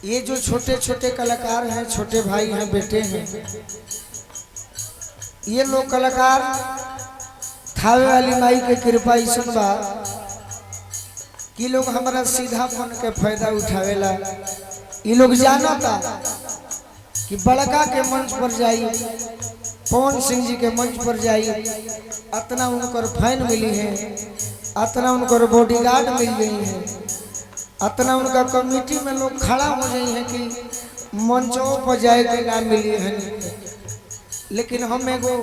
ये जो छोटे छोटे कलाकार हैं, छोटे भाई हैं, बेटे हैं, ये लोग कलाकार थावे वाली माई के कृपा ऐसन बा कि लोग हमारा सीधा मन के फायदा उठावेला। ये लोग जानता कि बड़का के मंच पर जाई, पवन सिंह जी के मंच पर जाई, अतना उनकर फैन मिली है, अतना उनकर बॉडीगार्ड मिल गई है, अतना उनका कमेटी में लोग खड़ा हो गए हैं कि मंचों पर जाए के ना मिली है। लेकिन हम एगो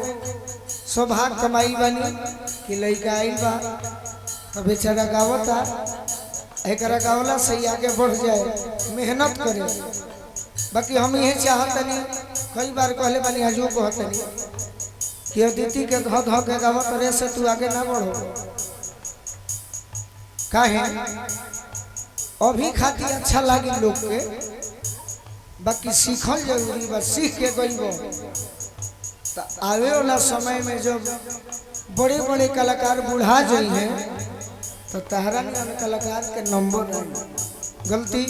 सौभाग्य कमाई बनी कि लड़का आइल बा तो बेचारा गावता, एक गावला से आगे बढ़ जाए, मेहनत करे। बाकी हम यही चाहतनी, कई बार कहले बानी, आजो कहतनी कि अदिति के धो धो के गावत रे से तू आगे ना बढ़ो। काहे अभी खातिर अच्छा लगी लोग के, बाकी सीखल जरूरी बा। सीख के गईबो तो आवे वाला समय में जब बड़े बड़े कलाकार बुढ़ा जाई हैं तो तहरा कलाकार के नंबर नहीं गलती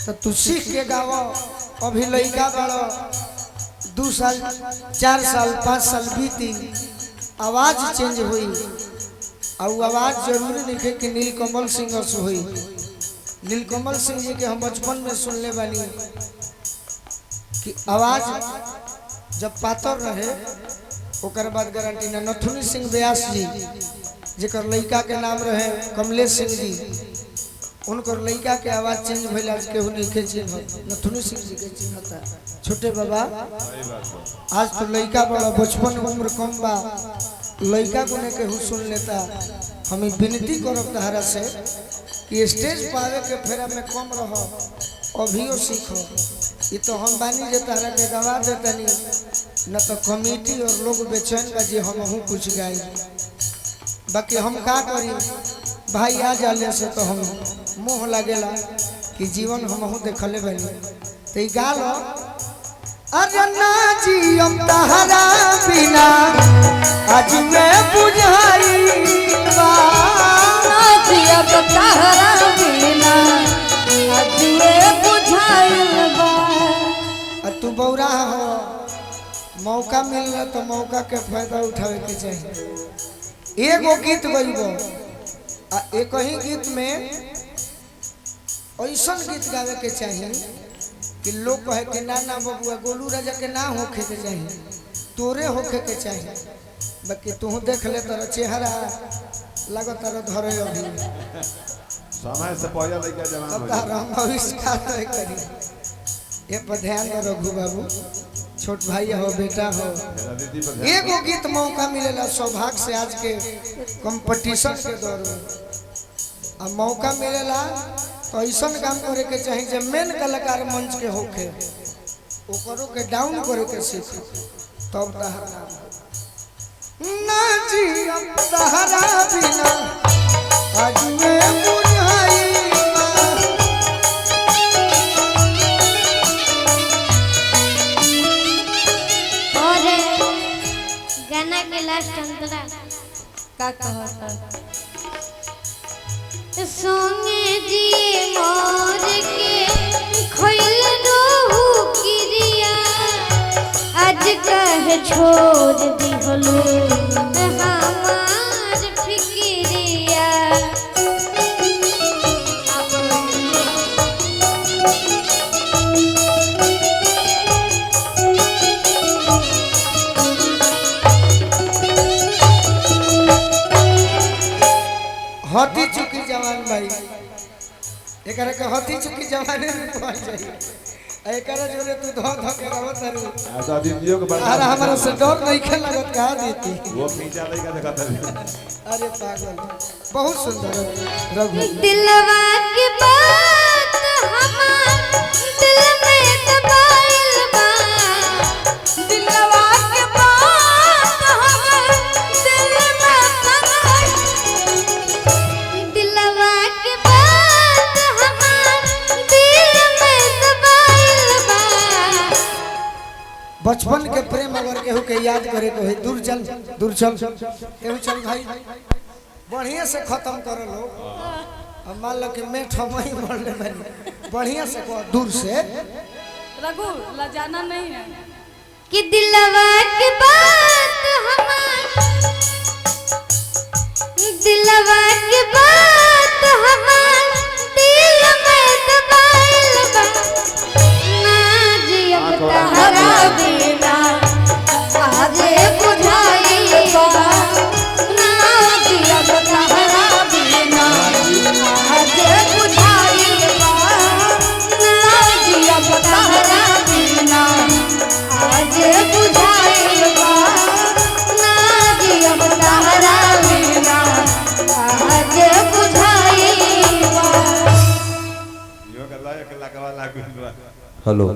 तो तू सीख के गावो। अभी लड़का बड़ो 2 साल 4 साल 5 साल बीती, आवाज चेंज हुई और आवाज जरूरी नहीं है कि नीलकमल सिंह से हुई। नीलकमल सिंह जी के हम बचपन में सुनले बानी कि आवाज जब पातर रहे ओकर बाद गारंटी ना। नथुनी सिंह व्यास जी जेकर लड़का के नाम रहे कमलेश सिंह जी, उनकर लड़का के आवाज चेंज भइला के हुनी के चिन्ह नथुनी सिंह जी के चिन्ह था। छोटे बाबा आज तो लड़का बड़ा बचपन उम्र कम बा, लड़का को ने केहू सुन लेता। हम विनती करब तहरा से कि स्टेज पावे के फेरा में कम रहो, अभियो सीखो। ये तो हम बानी जे तहरा के गवा देतनी न तो कमेटी और लोग बेचैन बा जे हम कुछ गाई। बाकी हम का करी भाई, आ जाले से तो हम मोह लगेला कि जीवन हम देखले बनी तो गा लो। अरे ना जी हम तहरा बिना आज मैं बुझाई बा, जी अब तहरा बिना आज मैं बुझाई बा। तू बौरा हो, मौका मिलना तो मौका के फायदा उठावे के चाहिए। एगो गीत गईबो आ एक ही गीत में ऐसा गीत गावे के चाहिए कि लोग कहे कि ना ना बबुआ गोलू राजा के ना होखे के चाहिए, तोरे होखे के चाहिए। बाकी तू देख ले तेरा चेहरा लगो तेरा धरे अभी समय से पहले लड़का जवान हो जाए। हम भविष्य तय करी, ये पर ध्यान दो रघु बाबू, छोट भाई हो बेटा हो। एगो गीत मौका मिलेला सौभाग्य से आज के कंपटीशन के दौर में, अब मौका मिलेला तो ऐसा काम करे के चाहिए जब मेन कलाकार मंच के होके ओकरो के डाउन करे के सीख तब तहरा ना जी अब तहरा बिना आज मैं बुझाई। और गाना के लास्ट अंतरा का कहता सोंगे जी मोर के खोइल रहू किरिया, आज कह छोड़ दिहलो हमार फिकिरिया। हती चुकी जवान भाई, एकरा के हती चुकी जवाने में पहुंच जाई। एकरा जोरे तू धो धो के गावत रू ऐसा दीदियों के बड़ा अरे हमारा से डर नहीं खेल लगत का देती वो पीछा लड़का देखा था। अरे पागल बहुत सुंदर रघु। दिलवा की बात हमार दिल में दबाइल बा, दिलवा की बात हमार दिल में दबाइल, दिलवा की बात हमार दिल में दबाइल बा। बचपन के प्रेम अगर केहू के याद करे को है दूर चल केहू चल भाई बढ़िया से खत्म कर लो। अब मान लो कि मैं ठमई बोल ले मैंने बढ़िया से को दूर से रघु लजाना नहीं है कि दिलवा की बात हमार दिलवा की बात हमार दिल में दबाइल बा ना जियब तहरा बिना आजे बुझाइल बा ना जियब तहरा बिना आजे बुझाइल बा ना जियब तहरा बिना आजे बुझाइल बा ना जियब तहरा बिना आजे बुझाइल बा यो के लायक लगवा लागू हेलो